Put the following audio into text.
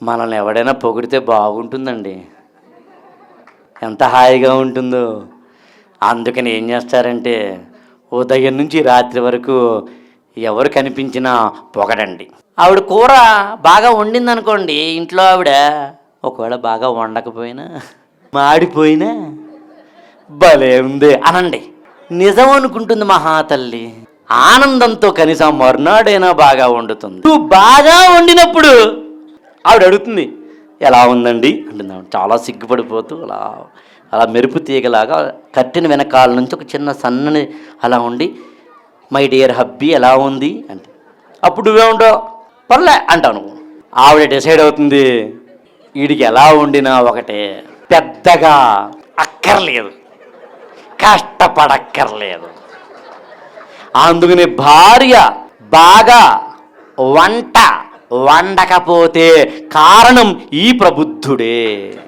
మనల్ని ఎవడైనా పొగిడితే బాగుంటుందండి, ఎంత హాయిగా ఉంటుందో. అందుకని ఏం చేస్తారంటే ఉదయం నుంచి రాత్రి వరకు ఎవరు కనిపించినా పొగడండి. ఆవిడ కూర బాగా వండిందనుకోండి, ఇంట్లో ఆవిడ ఒకవేళ బాగా వండకపోయినా మాడిపోయినా భలే ఉంది అనండి. నిజం అనుకుంటుంది మహాతల్లి. ఆనందంతో కనీసం మర్నాడైనా బాగా వండుతుంది. నువ్వు బాగా వండినప్పుడు ఆవిడ అడుగుతుంది ఎలా ఉందండి అంటుంది. చాలా సిగ్గుపడిపోతూ అలా అలా మెరుపు తీగలాగా కట్టిన వెనకాల నుంచి ఒక చిన్న సన్నని అలా ఉండి, మై డియర్ హబ్బీ ఎలా ఉంది అంటే, అప్పుడు నువ్వే ఉండవు పర్లే అంటావు నువ్వు. ఆవిడ డిసైడ్ అవుతుంది వీడికి ఎలా వండినా ఒకటే, పెద్దగా అక్కర్లేదు, కష్టపడక్కర్లేదు. అందుకని భార్య బాగా వంట వండకపోతే కారణం ఈ ప్రబుద్ధుడే.